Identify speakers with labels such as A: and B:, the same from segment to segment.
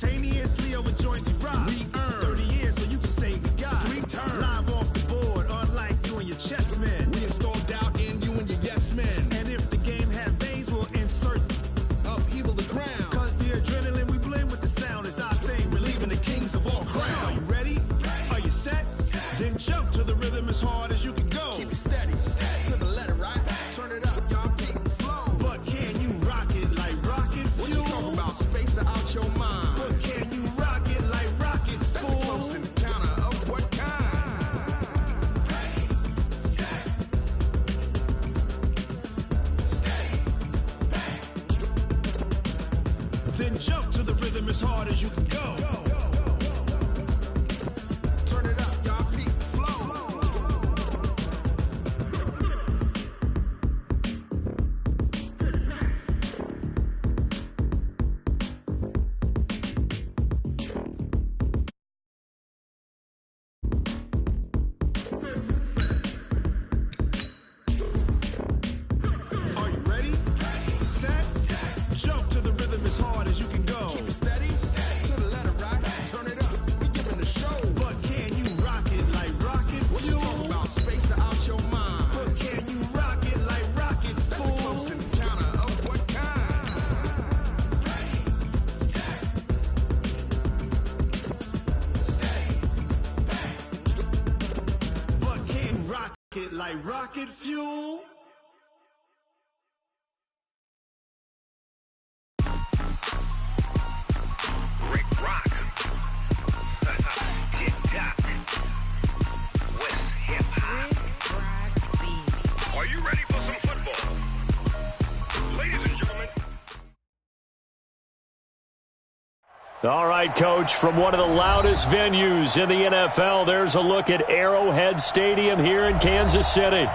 A: Simultaneously over joints we rock. We earn 30 years so you can say we got 3 turns. Live off the board, unlike you and your chess men. We install doubt in you and your yes men. And if the game had veins, we'll insert upheaval the ground. Cause the adrenaline we blend with the sound is our thing, relieving the kings of all crowns. Are you ready? Are you set? Then jump to the rhythm as hard as you can go. Keep it steady, to the letter, right? Turn it up, y'all, keep it flow. But can you rock it like rocket fuel? What you talking about? Space out your mind. But can you rock it like rockets, fool? That's a close encounter of what kind? Ready, set, steady, bang. Then jump to the rhythm as hard as you can go. Turn it up, y'all, keep it flow. Are you ready? Set, jump to the rhythm as hard as you can go. Keep it steady, to the letter, right? Turn it up, we giving the show. But can you rock it like rocket fuel? What you talking about? Space out your mind. But can you rock it like rockets, fool? That's a close encounter of what kind? Ready, set, steady, bang. But can you rock it like rocket fuel?
B: Rick Rock. TikTok. West Hip Hop. Are you ready for some football? Ladies and gentlemen.
C: All right, Coach, from one of the loudest venues in the NFL, there's a look at Arrowhead Stadium here in Kansas City.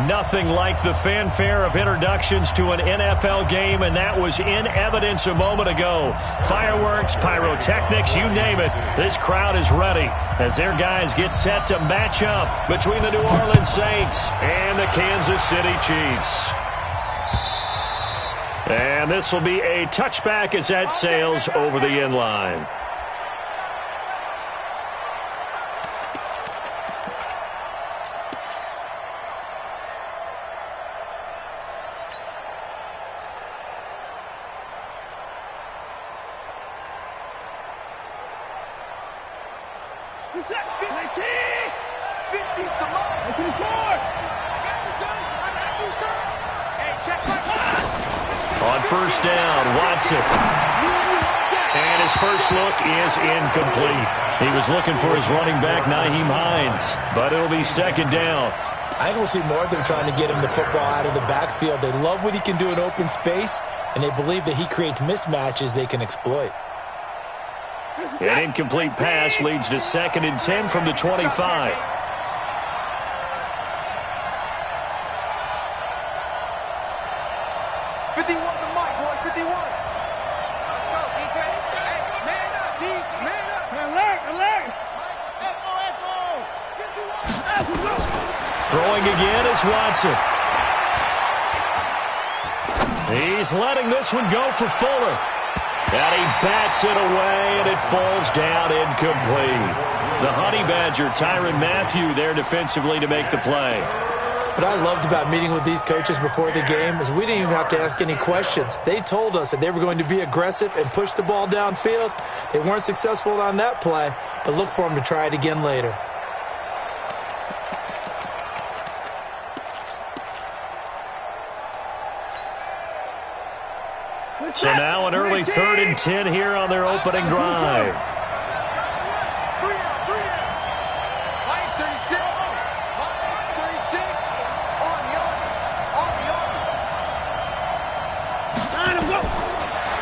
C: Nothing like the fanfare of introductions to an NFL game, and that was in evidence a moment ago. Fireworks, pyrotechnics, you name it. This crowd is ready as their guys get set to match up between the New Orleans Saints and the Kansas City Chiefs. And this will be a touchback as that sails over the end line. On first down, Watson. And his first look is incomplete. He was looking for his running back, Nyheim Hines, but it'll be second down.
D: I think we'll see more of them trying to get him the football out of the backfield. They love what he can do in open space, and they believe that he creates mismatches they can exploit.
C: An incomplete pass leads to 2nd and 10 from the 25.
E: 51 to Mike, boys, 51. Let's go, defense. Hey, man up, D, man up. Alert, alert. Echo. 51.
C: Throwing again is Watson. He's letting this one go for Fuller. And he bats it away, and it falls down incomplete. The Honey Badger, Tyrann Mathieu, there defensively to make the play.
D: What I loved about meeting with these coaches before the game is we didn't even have to ask any questions. They told us that they were going to be aggressive and push the ball downfield. They weren't successful on that play, but look for them to try it again later.
C: So now an early 3rd and 10 here on their opening drive.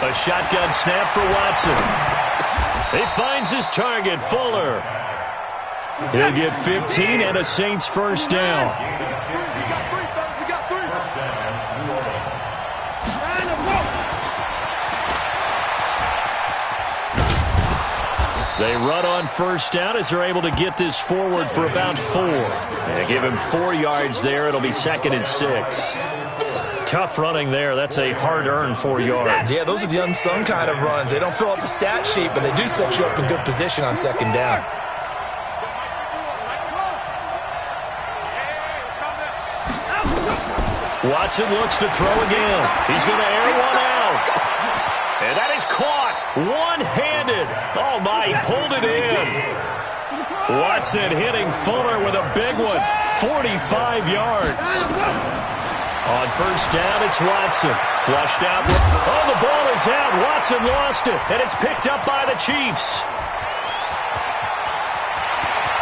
C: A shotgun snap for Watson. He finds his target, Fuller. He'll get 15 and a Saints first down. They run on first down as they're able to get this forward for about 4. They give him 4 yards there. It'll be 2nd and 6. tough running there. That's a hard-earned 4 yards.
D: Yeah, those are the unsung kind of runs. They don't fill up the stat sheet, but they do set you up in good position on second down.
C: Watson looks to throw again. He's going to air one out. And that is caught one-handed. Oh, my, he pulled it in. Watson hitting Fuller with a big one. 45 yards. On first down, it's Watson. Flushed out. Oh, the ball is out. Watson lost it, and it's picked up by the Chiefs.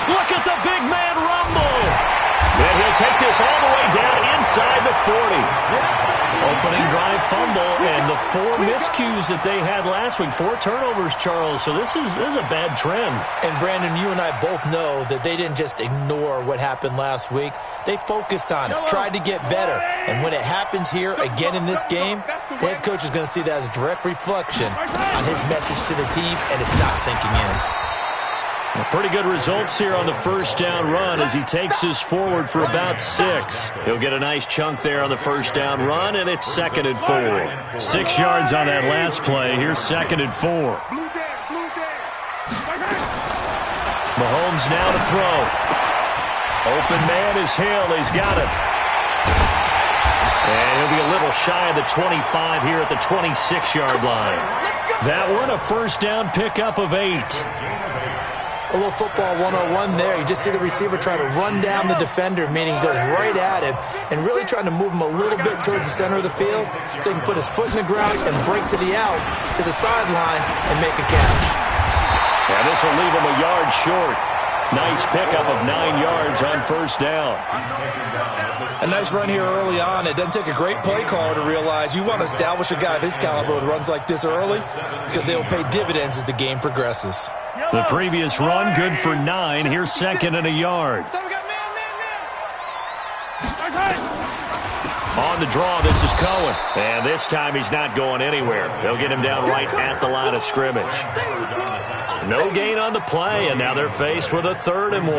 C: Look at the big man rumble. And he'll take this all the way down inside the 40. Opening drive fumble, and the 4 miscues that they had last week. 4 turnovers, Charles. So this is a bad trend.
D: And, Brandon, you and I both know that they didn't just ignore what happened last week. They focused on it, tried to get better. And when it happens here again in this game, the head coach is going to see that as a direct reflection on his message to the team, and it's not sinking in.
C: Well, pretty good results here on the first down run as he takes this forward for about 6. He'll get a nice chunk there on the first down run, and it's 2nd and 4. 6 yards on that last play. Here's 2nd and 4. Mahomes now to throw. Open man is Hill. He's got it. And he'll be a little shy of the 25 here at the 26-yard line. That one, a first down pickup of 8.
D: A little football 101 there. You just see the receiver trying to run down the defender, meaning he goes right at him and really trying to move him a little bit towards the center of the field so he can put his foot in the ground and break to the out, to the sideline, and make a catch.
C: Yeah, this will leave him a yard short. Nice pickup of 9 yards on first down.
D: A nice run here early on. It doesn't take a great play caller to realize you want to establish a guy of his caliber with runs like this early because they will pay dividends as the game progresses.
C: The previous run, good for 9. Here's 2nd and a yard. On the draw, this is Cohen. And this time he's not going anywhere. They'll get him down right at the line of scrimmage. No gain on the play, and now they're faced with a 3rd and 1.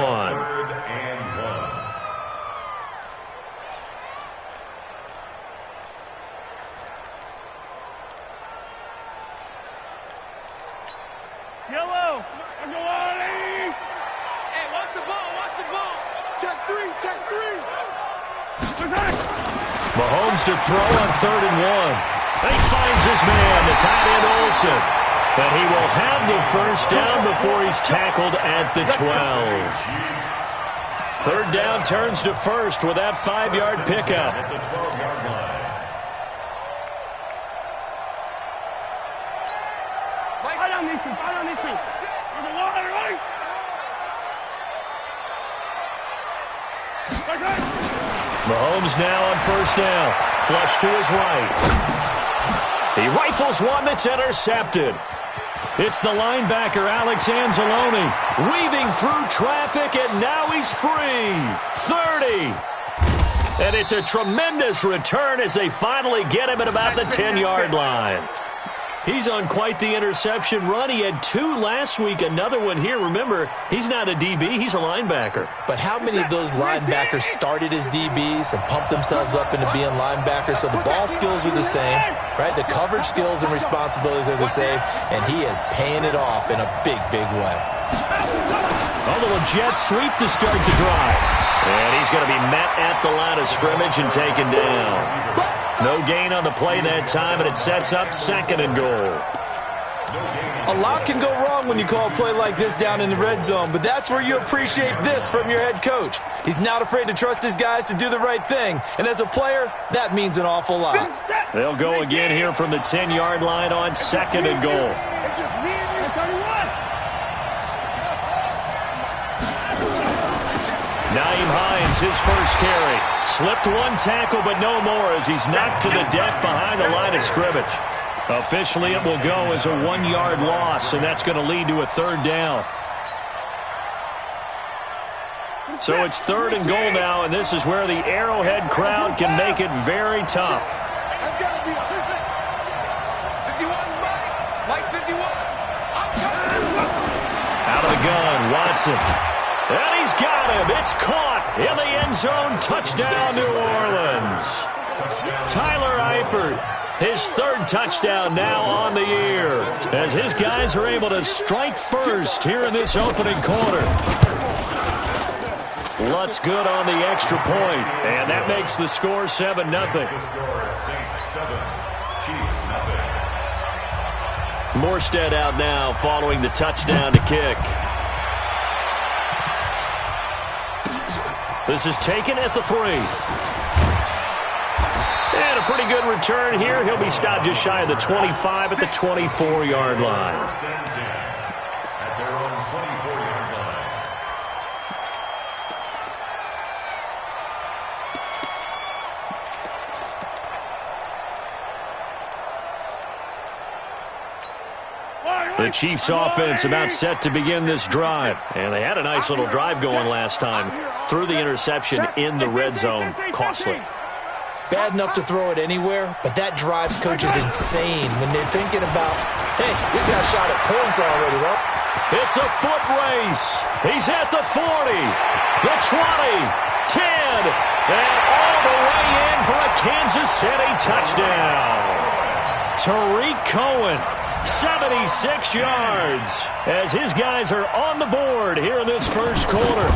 C: Mahomes to throw on 3rd and 1. He finds his man, the tight end Olsen. But he will have the first down before he's tackled at the 12. 3rd down turns to first with that 5-yard pickup. Mahomes now on first down. Flush to his right. He rifles one that's intercepted. It's the linebacker, Alex Anzalone, weaving through traffic, and now he's free. 30. And it's a tremendous return as they finally get him at about the 10-yard line. He's on quite the interception run. He had 2 last week, another one here. Remember, he's not a DB, he's a linebacker.
D: But how many of those linebackers started as DBs and pumped themselves up into being linebackers? So the ball skills are the same, right? The coverage skills and responsibilities are the same, and he is paying it off in a big, big way.
C: A little jet sweep to start the drive. And he's going to be met at the line of scrimmage and taken down. No gain on the play that time, and it sets up 2nd and goal.
D: A lot can go wrong when you call a play like this down in the red zone, but that's where you appreciate this from your head coach. He's not afraid to trust his guys to do the right thing, and as a player, that means an awful lot.
C: They'll go again here from the 10-yard line on 2nd and goal.
E: It's just me and you. 31.
C: Naeem Hines, his first carry. Slipped one tackle, but no more as he's knocked to the deck behind the line of scrimmage. Officially, it will go as a 1-yard loss, and that's going to lead to a 3rd down. So it's 3rd and goal now, and this is where the Arrowhead crowd can make it very tough.
E: That's got to be perfect. 51, Mike 51.
C: Out of the gun, Watson. And he's got him. It's caught in the end zone. Touchdown, New Orleans. Tyler Eifert, his third touchdown now on the year, as his guys are able to strike first here in this opening quarter. Lutz good on the extra point, and that makes the score 7-0. Morstead out now following the touchdown to kick. This is taken at the 3. And a pretty good return here. He'll be stopped just shy of the 25 at the 24-yard line.
F: At their own 24-yard line.
C: The Chiefs offense about set to begin this drive. And they had a nice little drive going last time. Threw the interception in the red zone. Costly.
D: Bad enough to throw it anywhere, but that drives coaches insane when they're thinking about, hey, we got a shot at points already, right?
C: It's a foot race. He's at the 40, the 20, 10, and all the way in for a Kansas City touchdown. Tariq Cohen, 76 yards, as his guys are on the board here in this first quarter.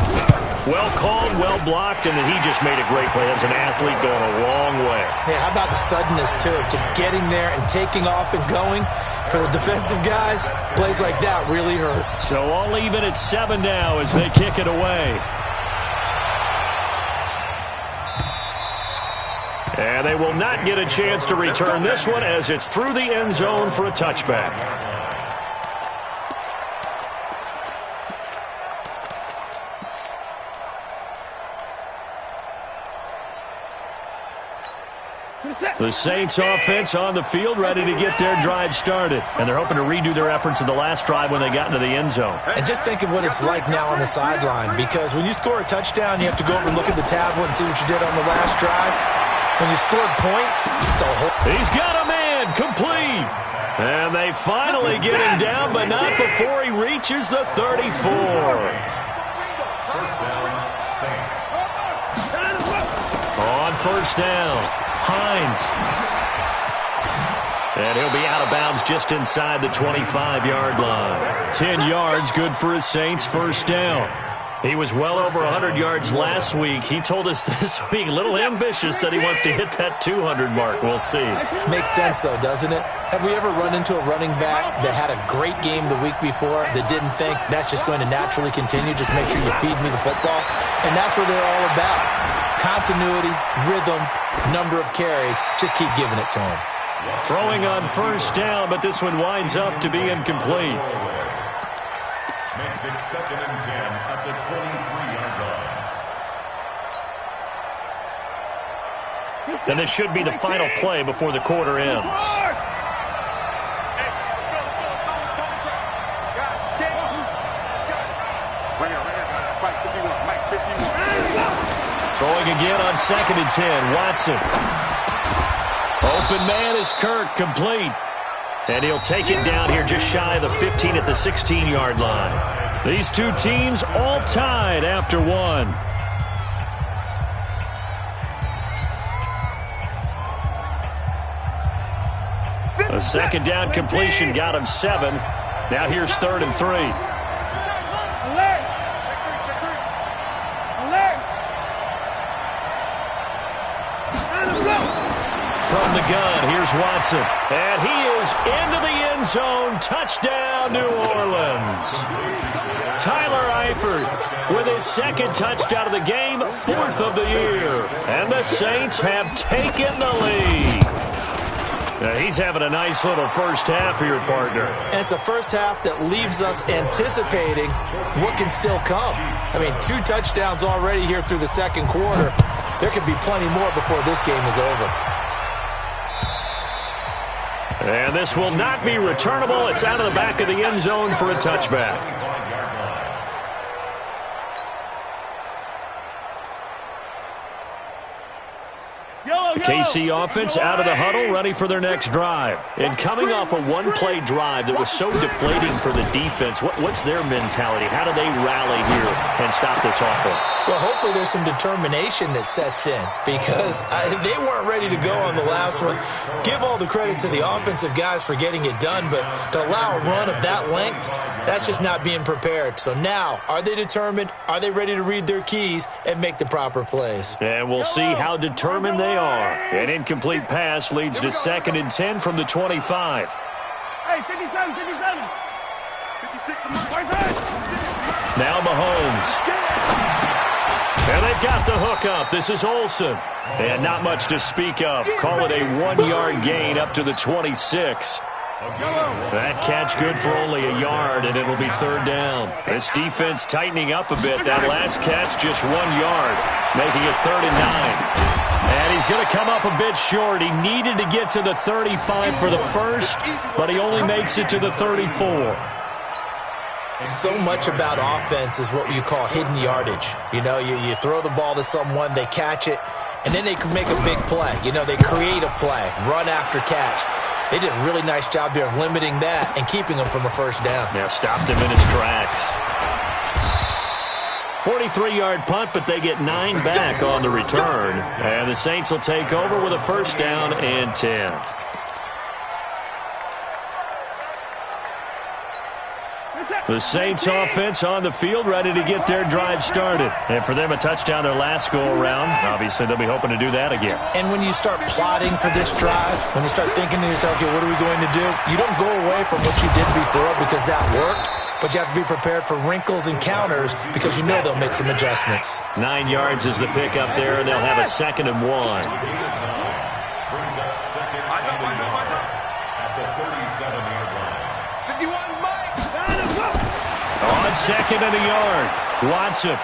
C: Well called, well blocked, and then he just made a great play. As an athlete going a long way.
D: Yeah, how about the suddenness, too? Just getting there and taking off and going. For the defensive guys, plays like that really hurt.
C: So all even at 7 now as they kick it away. And they will not get a chance to return this one as it's through the end zone for a touchback. The Saints offense on the field ready to get their drive started. And they're hoping to redo their efforts in the last drive when they got into the end zone.
D: And just think of what it's like now on the sideline, because when you score a touchdown, you have to go over and look at the tablet and see what you did on the last drive. When you scored points, it's a whole...
C: He's got a man complete. And they finally get him down, but not before he reaches the 34.
F: First down, Saints.
C: On first down, Hines. And he'll be out of bounds just inside the 25-yard line. 10 yards, good for his Saints first down. He was well over 100 yards last week. He told us this week, a little ambitious, that he wants to hit that 200 mark. We'll see.
D: Makes sense, though, doesn't it? Have we ever run into a running back that had a great game the week before that didn't think that's just going to naturally continue? Just make sure you feed me the football. And that's what they're all about. Continuity, rhythm, number of carries. Just keep giving it to him.
C: Throwing on first down, but this one winds up to be incomplete.
F: Makes it 2nd and 10 at the 23-yard line.
C: And this should be the final play before the quarter ends. Throwing again on 2nd and 10, Watson. Open man is Kirk, complete. And he'll take it down here just shy of the 15 at the 16-yard line. These two teams all tied after one. A second down completion got him 7. Now here's 3rd and 3. From the gun, here's Watson. And he is into the end zone. Touchdown, New Orleans. Tyler Eifert with his 2nd touchdown of the game, 4th of the year. And the Saints have taken the lead. Now he's having a nice little first half here, partner.
D: And it's a first half that leaves us anticipating what can still come. I mean, 2 touchdowns already here through the second quarter. There could be plenty more before this game is over.
C: And this will not be returnable. It's out of the back of the end zone for a touchback. KC offense out of the huddle, ready for their next drive. And coming off a one-play drive that was so deflating for the defense, what's their mentality? How do they rally here and stop this offense?
D: Well, hopefully there's some determination that sets in because they weren't ready to go on the last one. Give all the credit to the offensive guys for getting it done, but to allow a run of that length, that's just not being prepared. So now, are they determined? Are they ready to read their keys and make the proper plays?
C: And we'll see how determined they are. An incomplete pass leads to 2nd and 10 from the 25.
E: Hey, 57, 57. 56.
C: Now Mahomes. And they've got the hook up. This is Olsen. And not much to speak of. Call it a 1-yard gain up to the 26. That catch good for only a yard, and it'll be 3rd down. This defense tightening up a bit. That last catch just 1 yard, making it 3rd and 9. And he's going to come up a bit short. He needed to get to the 35 for the first, but he only makes it to the 34.
D: So much about offense is what you call hidden yardage. You know, you throw the ball to someone, they catch it, and then they can make a big play. You know, they create a play, run after catch. They did a really nice job there of limiting that and keeping him from a first down.
C: Yeah, stopped him in his tracks. 43-yard punt, but they get 9 back on the return. And the Saints will take over with a 1st down and 10. The Saints offense on the field, ready to get their drive started. And for them, a touchdown their last go-around. Obviously, they'll be hoping to do that again.
D: And when you start plotting for this drive, when you start thinking to yourself, okay, what are we going to do? You don't go away from what you did before because that worked. But you have to be prepared for wrinkles and counters because you know they'll make some adjustments.
C: 9 yards is the pick up there, and they'll have a 2nd and 1.
F: Brings up 2nd and 1 at the 37-yard line.
E: 51, Mike.
C: On 2nd and a yard, Watson.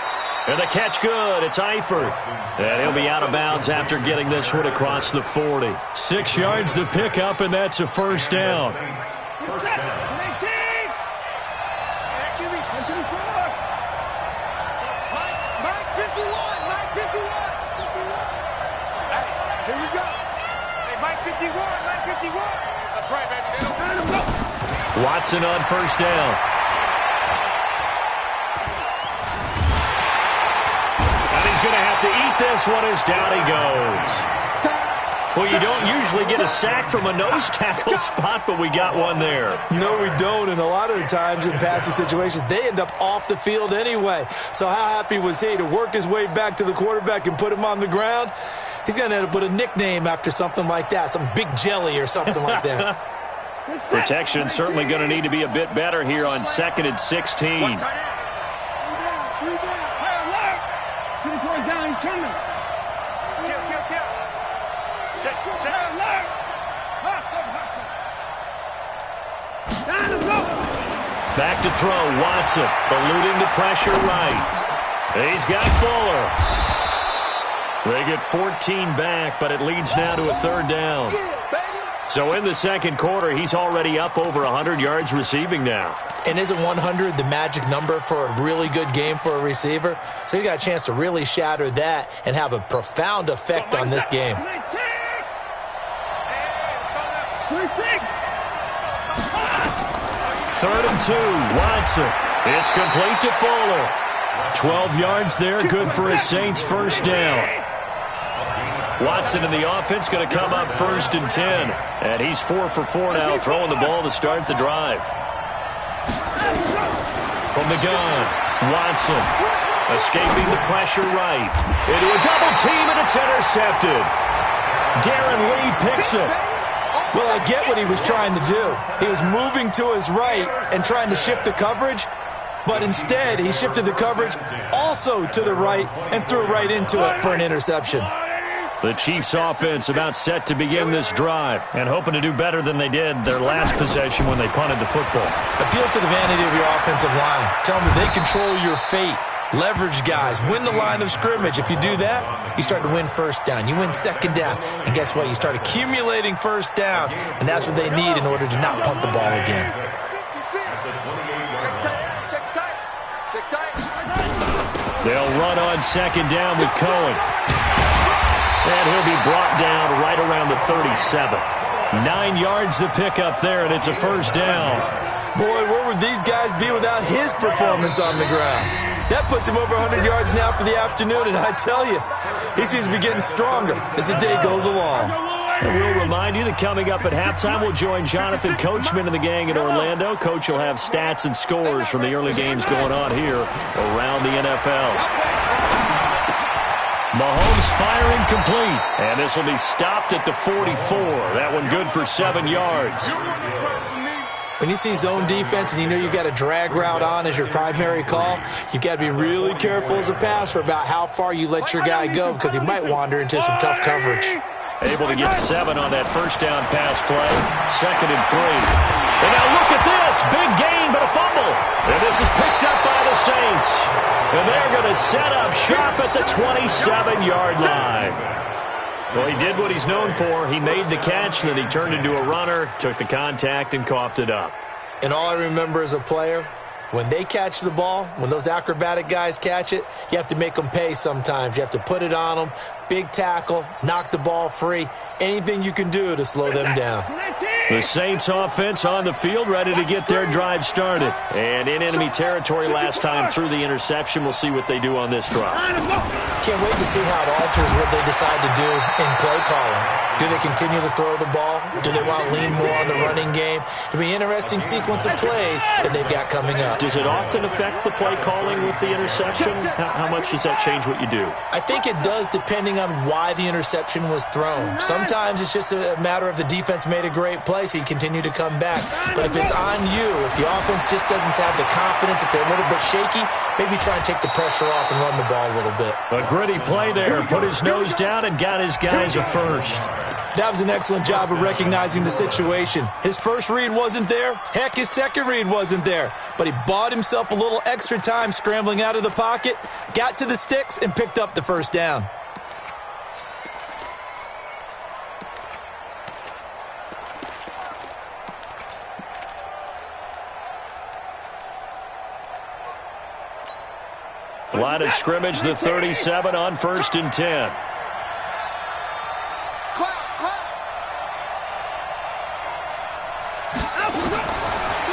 C: And the catch good. It's Eifert. And he'll be out of bounds after getting this one across the 40. 6 yards the pickup, and that's a 1st down.
F: First down.
E: Mike 51. Mike 51. Hey, here we go. Hey, Mike 51. Mike 51. That's right, baby.
C: Watson on 1st down. And he's going to have to eat this one as down he goes. Well, you don't usually get a sack from a nose tackle spot, but we got one there.
D: No, we don't, and a lot of the times in passing situations, they end up off the field anyway. So how happy was he to work his way back to the quarterback and put him on the ground? He's going to end up with a nickname after something like that, some Big Jelly or something like that.
C: Protection certainly going to need to be a bit better here on 2nd and 16. Back to throw, Watson, eluding the pressure right. He's got Fuller. They get 14 back, but it leads now to a 3rd down. So in the 2nd quarter, he's already up over 100 yards receiving now.
D: And isn't 100 the magic number for a really good game for a receiver? So he got a chance to really shatter that and have a profound effect on this game.
C: 3rd and 2, Watson. It's complete to Fuller. 12 yards there, good for his Saints' 1st down. Watson in the offense going to come up 1st and 10. And he's 4 for 4 now, throwing the ball to start the drive. From the gun, Watson escaping the pressure right. Into a double team, and it's intercepted. Darren Lee picks it.
D: Well, I get what he was trying to do. He was moving to his right and trying to shift the coverage, but instead he shifted the coverage also to the right and threw right into it for an interception.
C: The Chiefs offense about set to begin this drive and hoping to do better than they did their last possession when they punted the football.
D: Appeal to the vanity of your offensive line. Tell them that they control your fate. Leverage guys. Win the line of scrimmage. If you do that, you start to win 1st down. You win 2nd down. And guess what? You start accumulating 1st downs. And that's what they need in order to not punt the ball again.
C: They'll run on 2nd down with Cohen. And he'll be brought down right around the 37. 9 yards to pick up there, and it's a first down.
D: Boy, where would these guys be without his performance on the ground? That puts him over 100 yards now for the afternoon, and I tell you, he seems to be getting stronger as the day goes along.
C: And we'll remind you that coming up at halftime, we'll join Jonathan Coachman and the gang in Orlando. Coach will have stats and scores from the early games going on here around the NFL. Mahomes firing complete, and this will be stopped at the 44. That one good for 7 yards.
D: When you see zone defense and you know you've got a drag route on as your primary call, you've got to be really careful as a passer about how far you let your guy go because he might wander into some tough coverage.
C: Able to get 7 on that first down pass play. 2nd and 3. And now look at this. Big gain, but a fumble. And this is picked up by the Saints. And they're going to set up shop at the 27-yard line. Well, he did what he's known for. He made the catch, then he turned into a runner, took the contact, and coughed it up.
D: And all I remember as a player, when they catch the ball, when those acrobatic guys catch it, you have to make them pay sometimes. You have to put it on them, big tackle, knock the ball free, anything you can do to slow them down.
C: The Saints offense on the field, ready to get their drive started. And in enemy territory last time through the interception. We'll see what they do on this drive.
D: Can't wait to see how it alters what they decide to do in play calling. Do they continue to throw the ball? Do they want to lean more on the running game? It'll be an interesting sequence of plays that they've got coming up.
C: Does it often affect the play calling with the interception? How much does that change what you do?
D: I think it does depending on why the interception was thrown. Sometimes it's just a matter of the defense made a great play, so you continue to come back. But if it's on you, if the offense just doesn't have the confidence, if they're a little bit shaky, maybe try and take the pressure off and run the ball a little bit.
C: A gritty play there. Put his nose down and got his guys a first.
D: That was an excellent job of recognizing the situation. His first read wasn't there. Heck, his second read wasn't there. But he bought himself a little extra time scrambling out of the pocket, got to the sticks, and picked up the first down.
C: Line of scrimmage, the 37 on 1st and 10.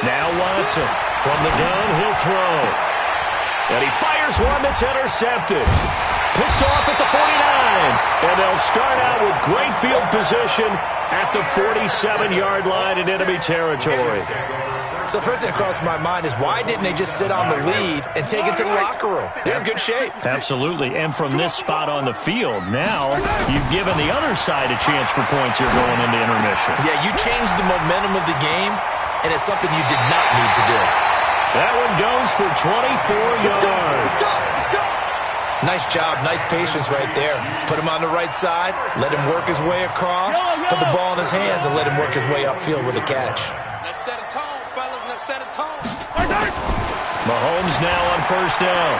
C: Now Watson from the gun, he'll throw. And he fires one that's intercepted. Picked off at the 49. And they'll start out with great field position at the 47-yard line in enemy territory.
D: So first thing that crossed my mind is why didn't they just sit on the lead and take it to the locker room? They're in good shape.
C: Absolutely. And from this spot on the field, now you've given the other side a chance for points here going into intermission.
D: Yeah, you changed the momentum of the game, and it's something you did not need to do.
C: That one goes for 24 yards.
D: Nice job, nice patience right there. Put him on the right side, let him work his way across, put the ball in his hands, and let him work his way upfield with a catch.
E: Let's set a tone, fellas. Let's set a tone.
C: Mahomes now on 1st down.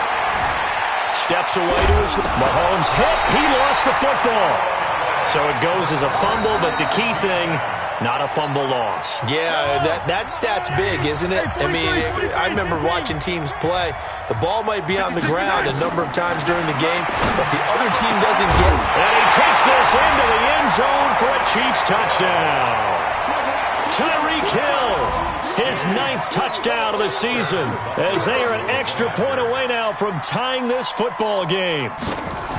C: Steps away to his... Mahomes hit. He lost the football. So it goes as a fumble, but the key thing, not a fumble loss.
D: Yeah, that stat's big, isn't it? I mean, I remember watching teams play. The ball might be on the ground a number of times during the game, but the other team doesn't get it.
C: And he takes this into the end zone for a Chiefs touchdown. Tyreek Hill, his 9th touchdown of the season, as they are an extra point away now from tying this football game.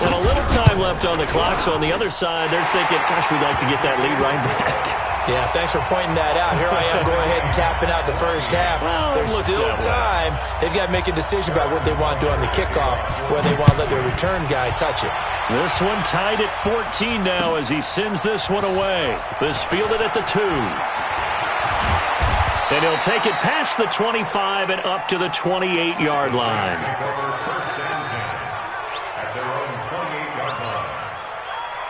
C: And a little time left on the clock, so on the other side, they're thinking, gosh, we'd like to get that lead right back.
D: Yeah, thanks for pointing that out. Here I am going ahead and tapping out the first half.
C: Well,
D: there's still time. They've got to make a decision about what they want to do on the kickoff, whether they want to let their return guy touch it.
C: This one tied at 14 now as he sends this one away. This fielded at the 2. And he'll take it past the 25 and up to the 28-yard line.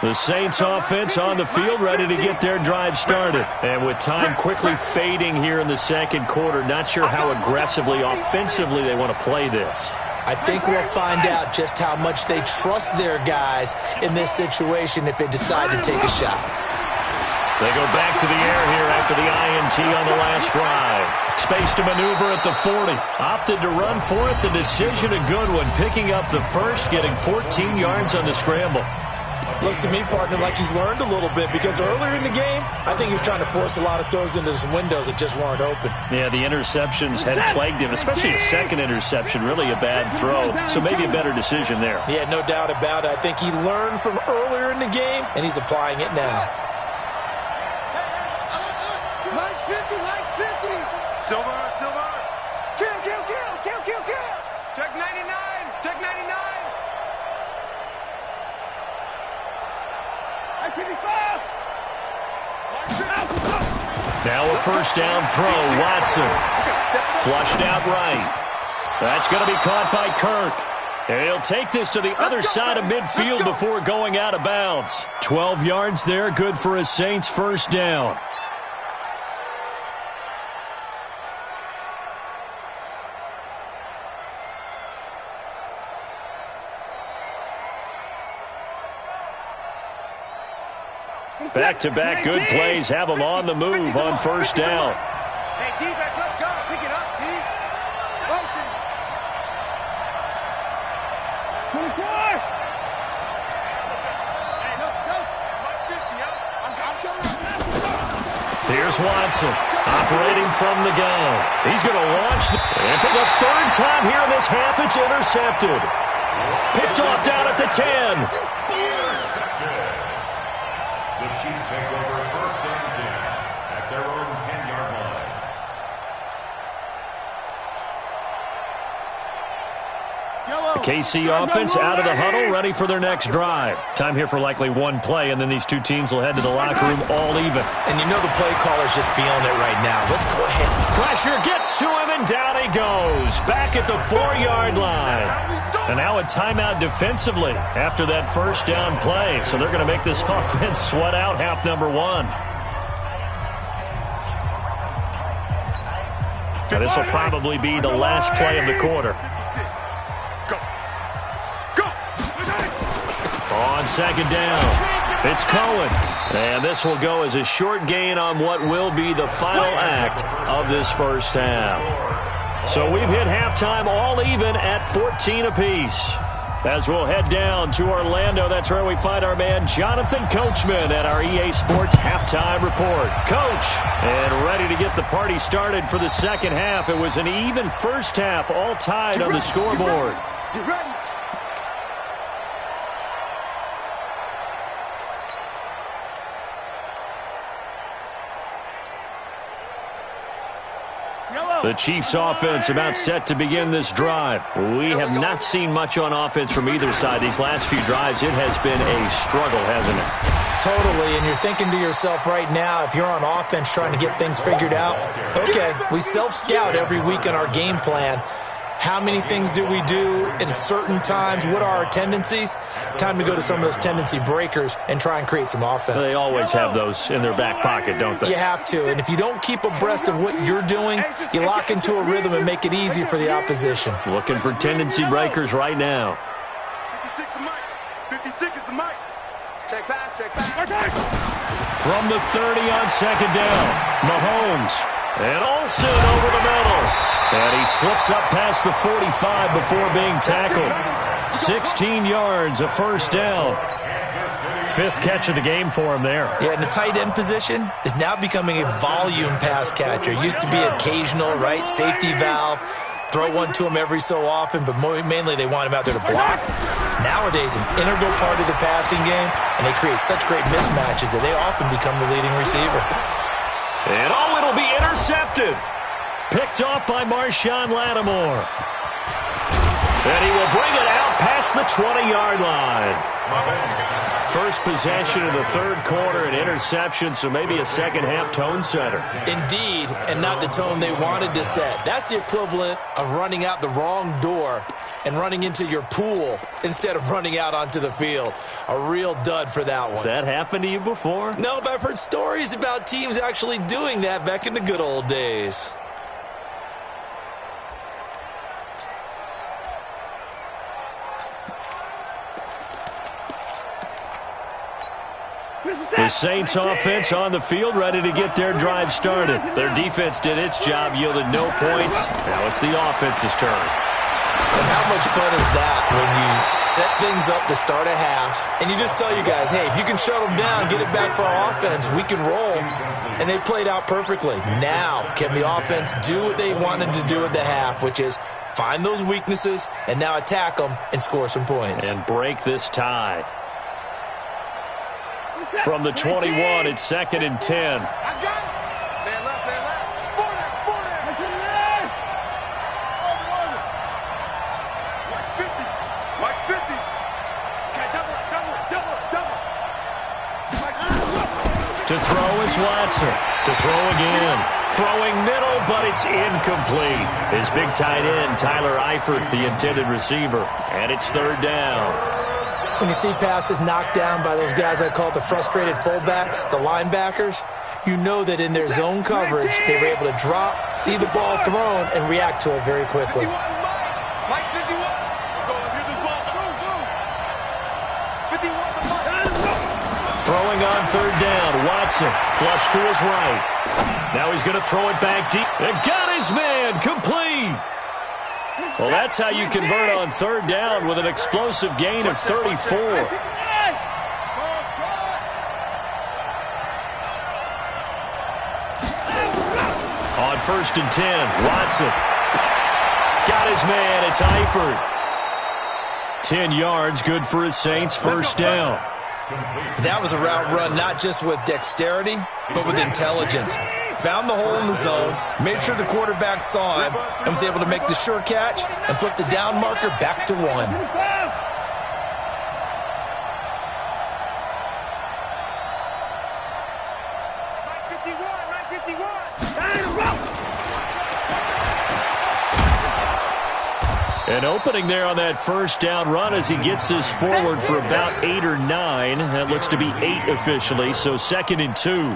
C: The Saints offense on the field ready to get their drive started. And with time quickly fading here in the second quarter, not sure how aggressively, offensively they want to play this.
D: I think we'll find out just how much they trust their guys in this situation if they decide to take a shot.
C: They go back to the air here after the INT on the last drive. Space to maneuver at the 40. Opted to run for it. The decision a good one. Picking up the first, getting 14 yards on the scramble.
D: Looks to me, partner, like he's learned a little bit because earlier in the game, I think he was trying to force a lot of throws into some windows that just weren't open.
C: Yeah, the interceptions had plagued him, especially a second interception, really a bad throw. So maybe a better decision there.
D: Yeah, no doubt about it. I think he learned from earlier in the game, and he's applying it now.
E: Mike's 50, Mike's 50.
F: Silver, silver.
E: Kill, kill, kill, kill, kill, kill.
F: Check 99, check 99.
E: Mike 55.
C: Now a first down throw. Watson flushed out right. That's going to be caught by Kirk. And he'll take this to the other side of midfield before going out of bounds. 12 yards there, good for a Saints first down. Back-to-back good plays have them on the move on first down.
E: Hey, defense, let's go. Pick it up, D. Motion. 24. Hey, look. I'm coming.
C: Here's Watson operating from the gun. He's going to launch. And for the third time here in this half, it's intercepted. Picked off down at the 10.
F: The Chiefs take over first and 10 at their own 10-yard line.
C: The KC offense out of the huddle, ready for their next drive. Time here for likely one play, and then these two teams will head to the locker room all even.
D: And you know the play caller's just feeling it right now. Let's go ahead.
C: Pressure gets to him, and down he goes. Back at the 4-yard line. And now a timeout defensively after that first down play. So they're going to make this offense sweat out half number one. Now this will probably be the last play of the quarter. On second down, it's Cohen. And this will go as a short gain on what will be the final act of this first half. So we've hit halftime all even at 14 apiece. As we'll head down to Orlando, that's where we find our man Jonathan Coachman at our EA Sports Halftime Report. Coach, and ready to get the party started for the second half. It was an even first half, all tied on the scoreboard.
E: Get ready.
C: The Chiefs offense about set to begin this drive. We have not seen much on offense from either side. These last few drives, it has been a struggle, hasn't it?
D: Totally, and you're thinking to yourself right now, if you're on offense trying to get things figured out, okay, we self-scout every week on our game plan. How many things do we do at certain times? What are our tendencies? Time to go to some of those tendency breakers and try and create some offense.
C: They always have those in their back pocket, don't they?
D: You have to, and if you don't keep abreast of what you're doing, you lock into a rhythm and make it easy for the opposition.
C: Looking for tendency breakers right now.
E: 56 the mic. 56 is the mic. Check pass, check pass.
C: From the 30 on second down, Mahomes. And Olsen over the middle. And he slips up past the 45 before being tackled. 16 yards, a first down. Fifth catch of the game for him there.
D: Yeah, and the tight end position is now becoming a volume pass catcher. Used to be occasional, right? Safety valve. Throw one to him every so often, but mainly they want him out there to block. Nowadays, an integral part of the passing game, and they create such great mismatches that they often become the leading receiver.
C: And it'll be intercepted. Picked off by Marshawn Lattimore. And he will bring it out past the 20-yard line. First possession of the third quarter, an interception, so maybe a second-half tone setter.
D: Indeed, and not the tone they wanted to set. That's the equivalent of running out the wrong door and running into your pool instead of running out onto the field. A real dud for that one.
C: Has that happened to you before?
D: No, but I've heard stories about teams actually doing that back in the good old days.
C: The Saints offense on the field, ready to get their drive started. Their defense did its job, yielded no points. Now it's the offense's turn.
D: And how much fun is that when you set things up to start a half, and you just tell you guys, hey, if you can shut them down, get it back for our offense, we can roll. And they played out perfectly. Now, can the offense do what they wanted to do at the half, which is find those weaknesses and now attack them and score some points.
C: And break this tie. From the 21, it's 2nd and 10.
E: I got it. Man left, man left. 40. Like 50. Okay, double it.
C: To throw is Watson. To throw again. Throwing middle, but it's incomplete. His big tight end, Tyler Eifert, the intended receiver. And it's 3rd down.
D: When you see passes knocked down by those guys I call the frustrated fullbacks, the linebackers, you know that in their zone coverage, they were able to drop, see the ball thrown, and react to it very quickly.
E: Mike 51. Let's hit this ball. Go. 51.
C: Throwing on 3rd down. Watson, flush to his right. Now he's going to throw it back deep. And got his man, complete. Well, that's how you convert on 3rd down with an explosive gain of 34. On 1st and 10, Watson. Got his man, it's Eifert. 10 yards, good for his Saints, 1st down.
D: That was a route run not just with dexterity, but with intelligence. Found the hole in the zone, made sure the quarterback saw him, and was able to make the sure catch and flip the down marker back to 1.
C: An opening there on that 1st down run as he gets this forward for about 8 or 9. That looks to be 8 officially, so 2nd and 2.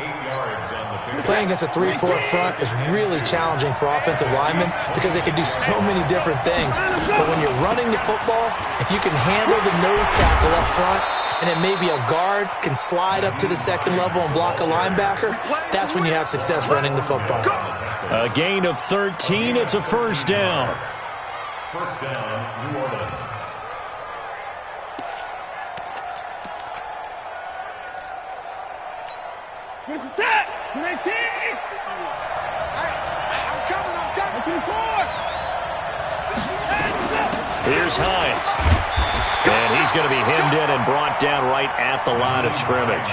D: Playing against a 3-4 front is really challenging for offensive linemen because they can do so many different things. But when you're running the football, if you can handle the nose tackle up front, and then maybe a guard can slide up to the 2nd level and block a linebacker, that's when you have success running the football.
C: A gain of 13. It's a 1st down.
F: 1st down, New Orleans.
E: Where's the tap? 19. I'm coming.
C: Here's Hines. And he's going to be hemmed in and brought down right at the line of scrimmage.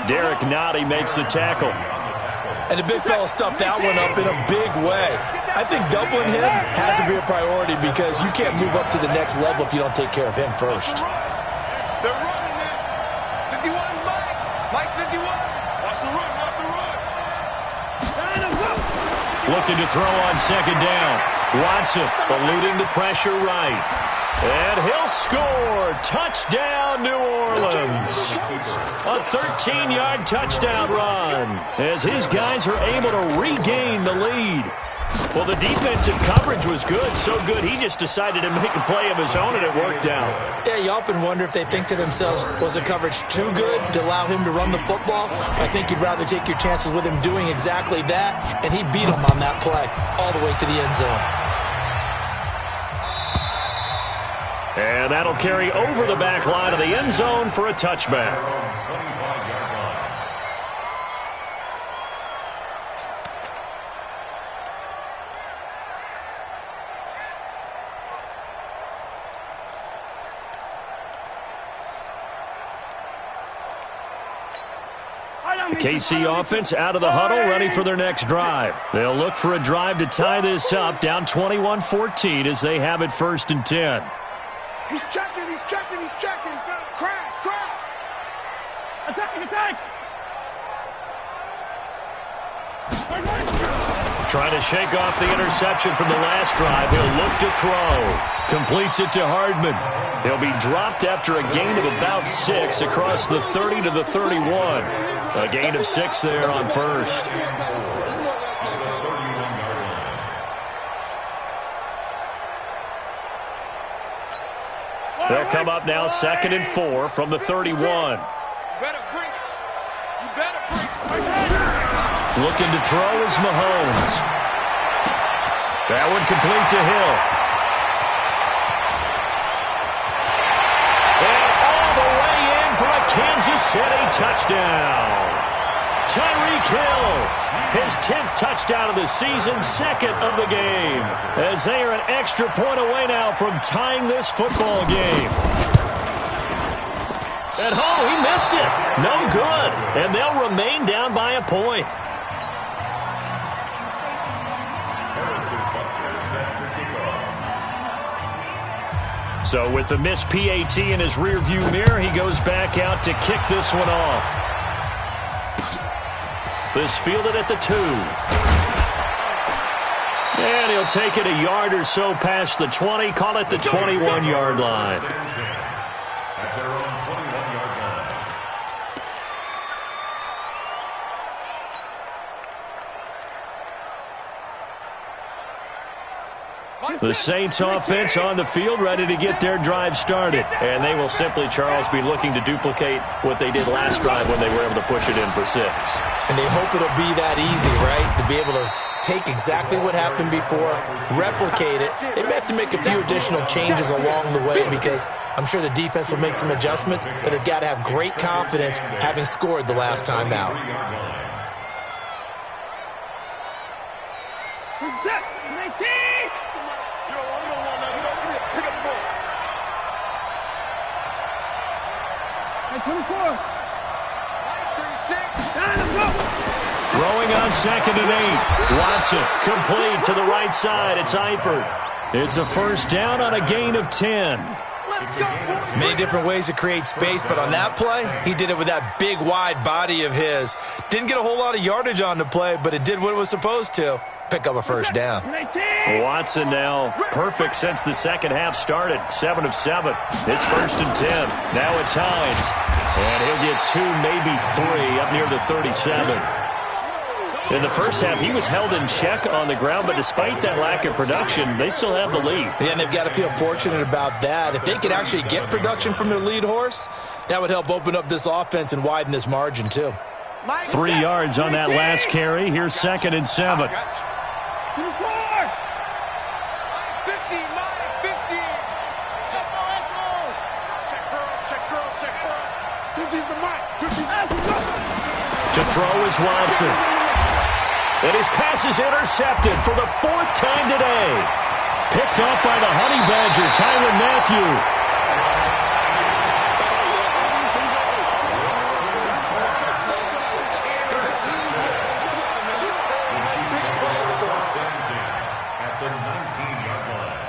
C: Derek Nottie makes the tackle.
D: And the big fella stuffed that one up in a big way. I think doubling him has to be a priority because you can't move up to the next level if you don't take care of him first.
E: They're running it. 51, Mike 51. Watch the run.
C: Looking to throw on 2nd down. Watson eluding the pressure right. And he'll score. Touchdown, New Orleans. A 13-yard touchdown run as his guys are able to regain the lead. Well, the defensive coverage was good, so good he just decided to make a play of his own, and it worked out.
D: Yeah, you often wonder if they think to themselves, was the coverage too good to allow him to run the football? I think you'd rather take your chances with him doing exactly that, and he beat him on that play all the way to the end zone.
C: And that'll carry over the back line of the end zone for a touchback. The KC offense out of the huddle, ready for their next drive. They'll look for a drive to tie this up, down 21-14 as they have it 1st and 10.
E: He's checking. Crash. Attack.
C: Trying to shake off the interception from the last drive. He'll look to throw. Completes it to Hardman. He'll be dropped after a gain of about 6 across the 30 to the 31. A gain of 6 there on 1st. They'll come up now 2nd and 4 from the 31.
E: You better bring it.
C: Looking to throw is Mahomes. That one complete to Hill. Kansas City touchdown. Tyreek Hill, his 10th touchdown of the season, 2nd of the game, as they are an extra point away now from tying this football game. And he missed it. No good. And they'll remain down by a point. So with the missed PAT in his rearview mirror, he goes back out to kick this one off. This fielded at the 2. And he'll take it a yard or so past the 20, call it the 21-yard line.
F: At their own 21-yard line.
C: The Saints offense on the field, ready to get their drive started. And they will simply, Charles, be looking to duplicate what they did last drive when they were able to push it in for 6.
D: And they hope it'll be that easy, right? To be able to take exactly what happened before, replicate it. They may have to make a few additional changes along the way because I'm sure the defense will make some adjustments, but they've got to have great confidence having scored the last time out.
C: Throwing on 2nd and 8. Watson complete to the right side. It's Eifert. It's a first down on a gain of 10.
D: Many different ways to create space, but on that play, he did it with that big, wide body of his. Didn't get a whole lot of yardage on the play, but it did what it was supposed to. Pick up a first down.
C: Watson now perfect since the second half started. 7 of 7. It's 1st and 10. Now it's Hines. And he'll get 2, maybe 3 up near the 37. In the first half, he was held in check on the ground, but despite that lack of production, they still have the lead.
D: Yeah, and they've got to feel fortunate about that. If they could actually get production from their lead horse, that would help open up this offense and widen this margin, too.
C: 3 yards on that last carry. Here's 2nd and 7.
A: To
C: throw is Watson. And his pass is intercepted for the 4th time today. Picked off by the Honey Badger, Tyrann Mathieu.
F: At the 19-yard line.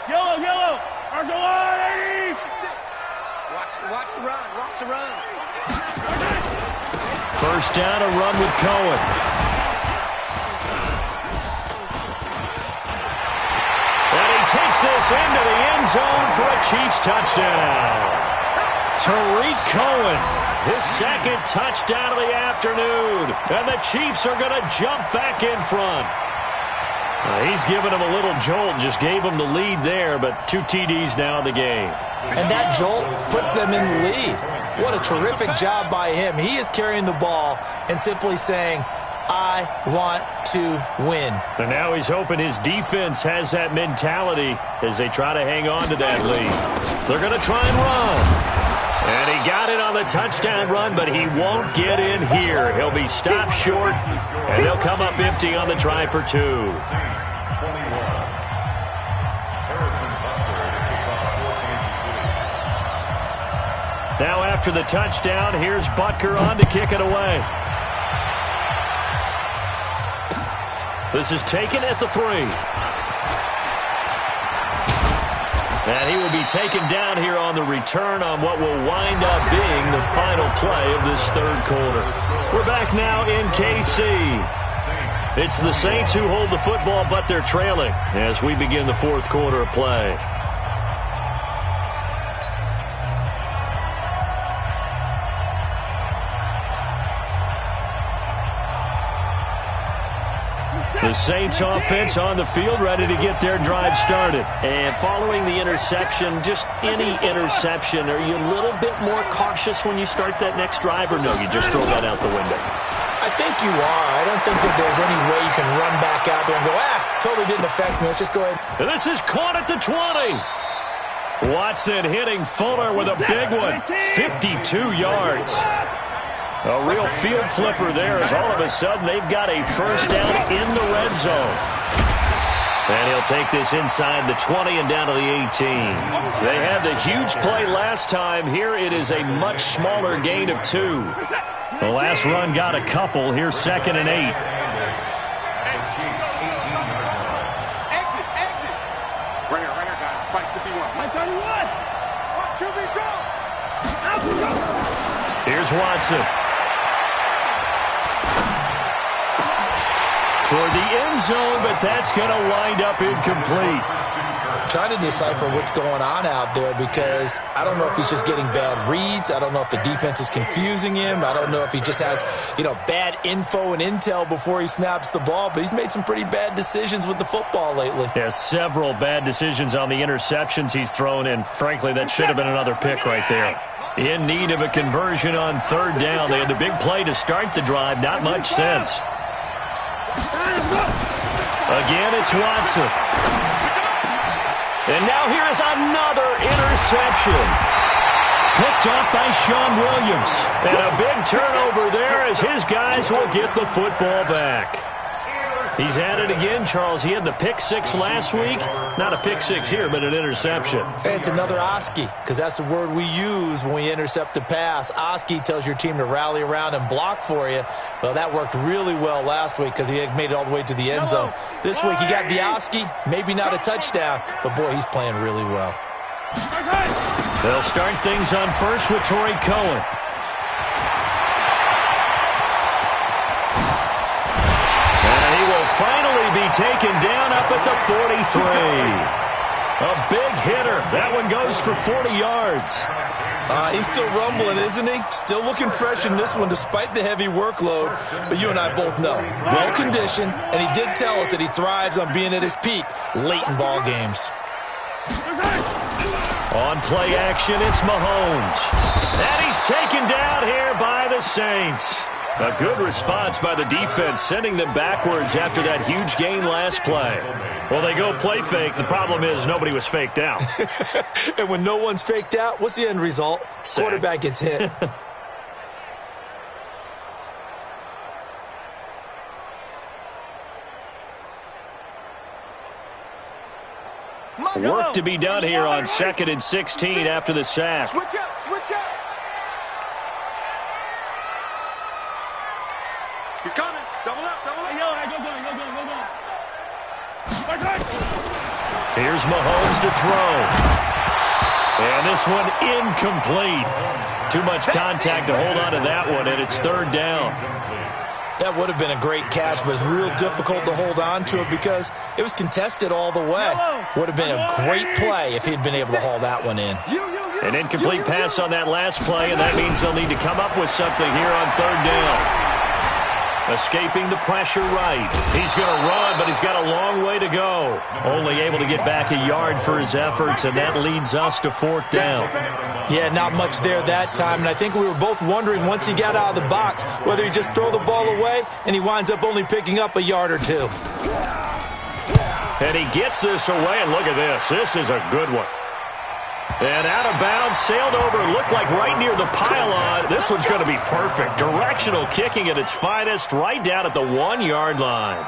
E: Yellow. Arsenal, Watch the run. Watch the run.
C: First down, a run with Cohen. And he takes this into the end zone for a Chiefs touchdown. Tariq Cohen, his 2nd touchdown of the afternoon. And the Chiefs are going to jump back in front. He's given him a little jolt, just gave him the lead there, but 2 TDs now in the game.
D: And that jolt puts them in the lead. What a terrific job by him. He is carrying the ball and simply saying, I want to win.
C: And now he's hoping his defense has that mentality as they try to hang on to that lead. They're going to try and run. And he got it on the touchdown run, but he won't get in here. He'll be stopped short, and they'll come up empty on the try for 2. Now after the touchdown, here's Butker on to kick it away. This is taken at the 3. And he will be taken down here on the return on what will wind up being the final play of this 3rd quarter. We're back now in KC. It's the Saints who hold the football, but they're trailing as we begin the 4th quarter of play. The Saints offense on the field, ready to get their drive started. And following the interception, just any interception, are you a little bit more cautious when you start that next drive, or no, you just throw that out the window?
D: I think you are. I don't think that there's any way you can run back out there and go, totally didn't affect me. Let's just go ahead.
C: And this is caught at the 20. Watson hitting Fuller with a big one. 52 yards. A real field flipper there as all of a sudden they've got a first down in the red zone. And he'll take this inside the 20 and down to the 18. They had the huge play last time. Here it is a much smaller gain of 2. The last run got a couple. Here's 2nd and 8. Here's Watson. Toward the end zone, but that's going to wind up incomplete.
D: I'm trying to decipher what's going on out there because I don't know if he's just getting bad reads. I don't know if the defense is confusing him. I don't know if he just has, bad info and intel before he snaps the ball. But he's made some pretty bad decisions with the football lately.
C: Yeah, several bad decisions on the interceptions he's thrown, and frankly, that should have been another pick right there. In need of a conversion on 3rd down. They had the big play to start the drive. Not much sense. Again, it's Watson. And now here is another interception. Picked off by Sean Williams. And a big turnover there as his guys will get the football back. He's had it again, Charles. He had the pick 6 last week. Not a pick 6 here, but an interception.
D: Hey, it's another Oski, because that's the word we use when we intercept a pass. Oski tells your team to rally around and block for you. Well, that worked really well last week because he had made it all the way to the end zone. This week he got the Oski, maybe not a touchdown, but boy, he's playing really well.
C: They'll start things on first with Torrey Cohen. Finally be taken down up at the 43. A big hitter. That one goes for 40 yards.
D: He's still rumbling, isn't he? Still looking fresh in this one despite the heavy workload. But you and I both know, well-conditioned, and he did tell us that he thrives on being at his peak late in ball games.
C: On play action, it's Mahomes. And he's taken down here by the Saints. A good response by the defense, sending them backwards after that huge gain last play. Well, they go play fake. The problem is nobody was faked out.
D: And when no one's faked out, what's the end result?
C: Sack.
D: Quarterback gets hit.
C: Work to be done here on 2nd and 16 after the sack.
E: Switch up, switch up. He's coming. Double up, double up.
C: Here's Mahomes to throw. And this one incomplete. Too much contact to hold on to that one, and it's 3rd down.
D: That would have been a great catch, but it's real difficult to hold on to it because it was contested all the way. Would have been a great play if he'd been able to haul that one in.
C: An incomplete pass on that last play, and that means they'll need to come up with something here on 3rd down. Escaping the pressure right. He's going to run, but he's got a long way to go. Only able to get back a yard for his efforts, and that leads us to 4th down.
D: Yeah, not much there that time, and I think we were both wondering once he got out of the box whether he'd just throw the ball away, and he winds up only picking up a yard or 2.
C: And he gets this away, and look at this. This is a good one. And out of bounds, sailed over, looked like right near the pylon. This one's going to be perfect. Directional kicking at its finest, right down at the 1-yard line.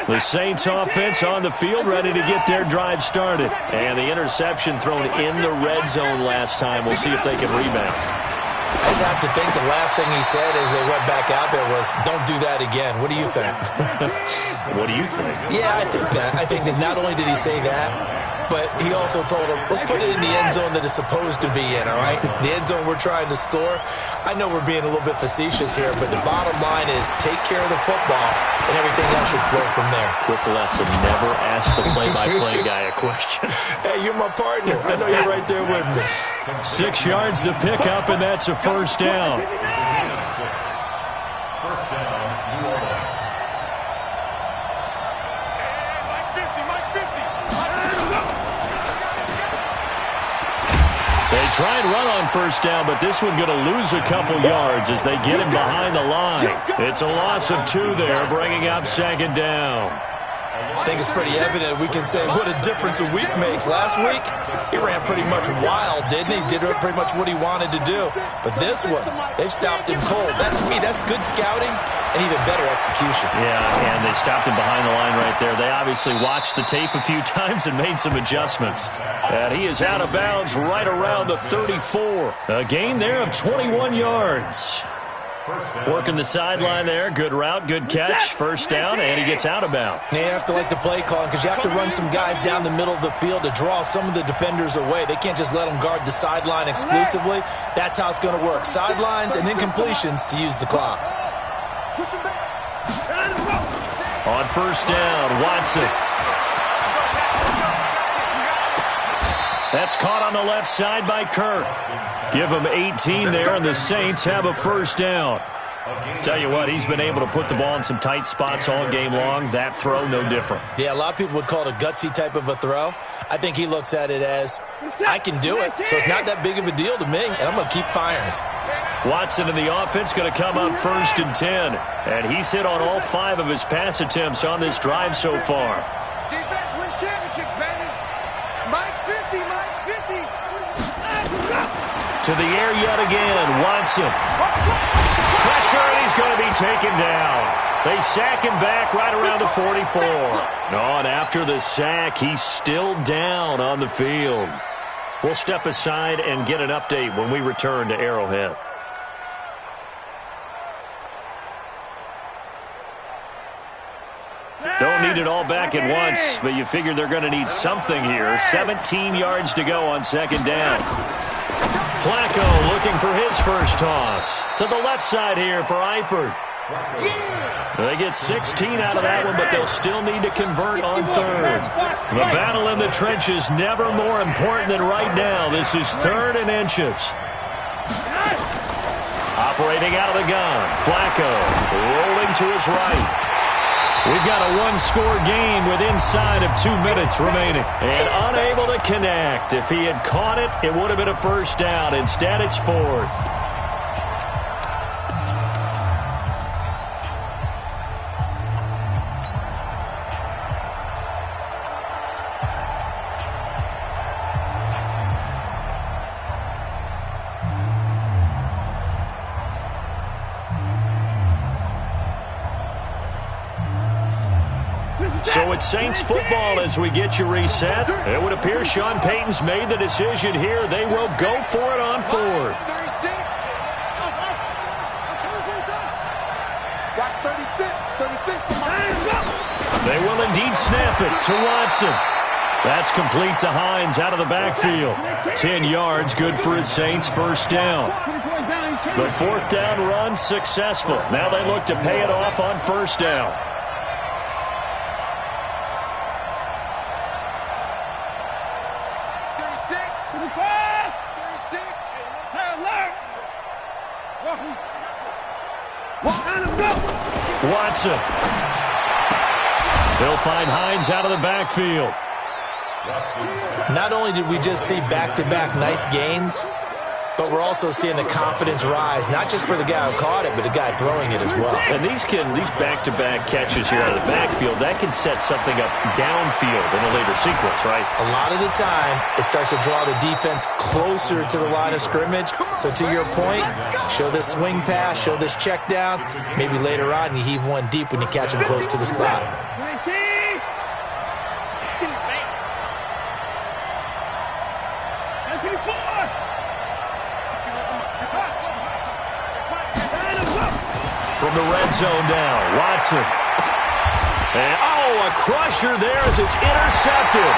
C: The Saints offense on the field, ready to get their drive started. And the interception thrown in the red zone last time. We'll see if they can rebound.
D: I just have to think the last thing he said as they went back out there was, don't do that again. What do you think?
C: What do you think?
D: Yeah, I think that. I think that not only did he say that, but he also told him, let's put it in the end zone that it's supposed to be in, all right? The end zone we're trying to score. I know we're being a little bit facetious here, but the bottom line is take care of the football, and everything else should flow from there.
C: Quick lesson, never ask the play-by-play guy a question.
D: Hey, you're my partner. I know you're right there with me.
C: 6 yards to pick up, and that's a first down.
F: First down, New Orleans.
C: try and run on first down, but this one going to lose a couple yards as they get him behind the line. It's a loss of 2 there, bringing up second down.
D: I think it's pretty evident we can say what a difference a week makes. Last week, he ran pretty much wild, didn't he? Did pretty much what he wanted to do. But this one, they've stopped him cold. That, to me, that's good scouting and even better execution.
C: Yeah, and they stopped him behind the line right there. They obviously watched the tape a few times and made some adjustments. And he is out of bounds right around the 34. A gain there of 21 yards. Working the sideline there. Good route, good catch. First down, and he gets out of bounds.
D: You have to like the play calling because you have to run some guys down the middle of the field to draw some of the defenders away. They can't just let them guard the sideline exclusively. That's how it's going to work. Sidelines and then completions to use the clock.
C: On first down, Watson. That's caught on the left side by Kirk. Give him 18 there, and the Saints have a first down. Tell you what, he's been able to put the ball in some tight spots all game long. That throw, no different.
D: Yeah, a lot of people would call it a gutsy type of a throw. I think he looks at it as, I can do it, so it's not that big of a deal to me, and I'm going to keep firing.
C: Watson in the offense going to come up 1st and 10. And he's hit on all 5 of his pass attempts on this drive so far.
E: Defense wins championships, baby. Mike's 50, Mike's 50.
C: To the air yet again, Watson. Pressure, and he's going to be taken down. They sack him back right around the 44. Oh, and after the sack, he's still down on the field. We'll step aside and get an update when we return to Arrowhead. Don't need it all back at once, but you figure they're going to need something here. 17 yards to go on second down. Flacco looking for his first toss. To the left side here for Eifert. They get 16 out of that one, but they'll still need to convert on third. The battle in the trenches never more important than right now. This is 3rd and inches. Operating out of the gun. Flacco rolling to his right. We've got a 1-score game with inside of 2 minutes remaining. And unable to connect. If he had caught it, it would have been a first down. Instead, it's 4th. So it's Saints football as we get you reset. It would appear Sean Payton's made the decision here. They will go for it on 4th. They will indeed snap it to Watson. That's complete to Hines out of the backfield. 10 yards, good for his Saints first down. The 4th down run successful. Now they look to pay it off on first down. Watson. They'll find Hines out of the backfield.
D: Not only did we just see back-to-back nice gains, but we're also seeing the confidence rise, not just for the guy who caught it, but the guy throwing it as well.
C: And these back-to-back catches here out of the backfield, that can set something up downfield in a later sequence, right?
D: A lot of the time, it starts to draw the defense closer to the line of scrimmage. So to your point, show this swing pass, show this check down. Maybe later on, you heave one deep when you catch him close to the spot.
C: From the red zone now, Watson. And, a crusher there as it's intercepted.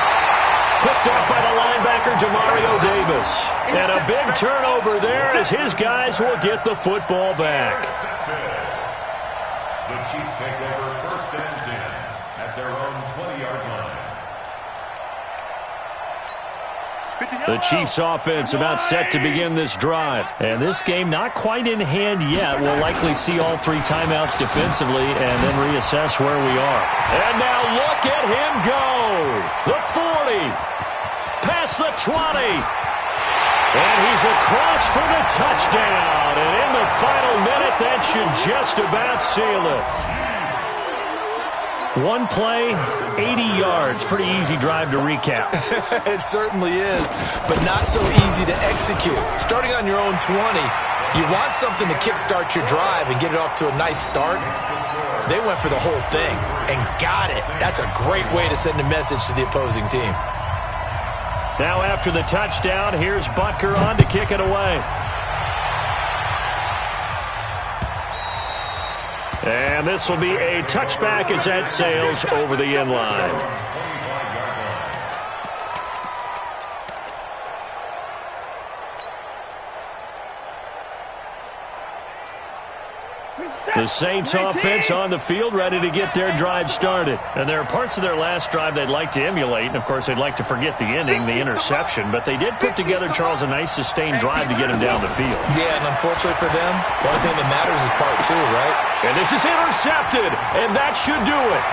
C: Picked up by the linebacker, Demario Davis. And a big turnover there as his guys will get the football back.
F: The Chiefs take over 1st and 10 at their own 20-yard line.
C: The Chiefs offense about set to begin this drive. And this game not quite in hand yet. We'll likely see all 3 timeouts defensively and then reassess where we are. And now look at him go. The 40. Past the 20. And he's across for the touchdown. And in the final minute, that should just about seal it. One play, 80 yards. Pretty easy drive to recap.
D: It certainly is, but not so easy to execute. Starting on your own 20, you want something to kickstart your drive and get it off to a nice start. They went for the whole thing and got it. That's a great way to send a message to the opposing team.
C: Now after the touchdown, here's Butker on to kick it away. And this will be a touchback as that sails over the end line. The Saints offense on the field, ready to get their drive started. And there are parts of their last drive they'd like to emulate. And, of course, they'd like to forget the ending, the interception. But they did put together, Charles, a nice sustained drive to get him down the field.
D: Yeah, and unfortunately for them, the only thing that matters is part two, right?
C: And this is intercepted, and that should do it.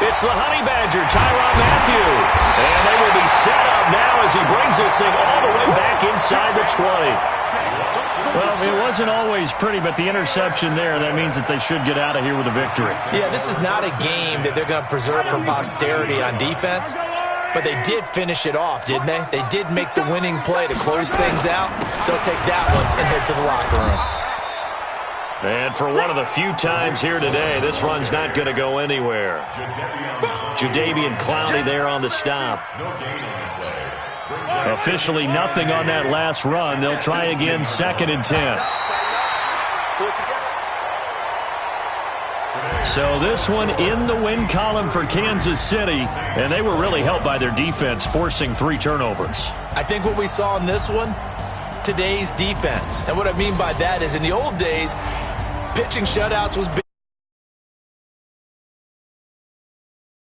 C: It's the Honey Badger, Tyrann Mathieu. And they will be set up now as he brings this thing all the way back inside the 20. Well, it wasn't always pretty, but the interception there, that means that they should get out of here with a victory.
D: Yeah, this is not a game that they're going to preserve for posterity on defense, but they did finish it off, didn't they? They did make the winning play to close things out. They'll take that one and head to the locker room.
C: And for one of the few times here today, this run's not going to go anywhere. Jadeveon Clowney there on the stop. Officially nothing on that last run. They'll try again, 2nd and 10. So this one in the win column for Kansas City, and they were really helped by their defense, forcing 3 turnovers.
D: I think what we saw in this one, today's defense. And what I mean by that is in the old days, pitching shutouts was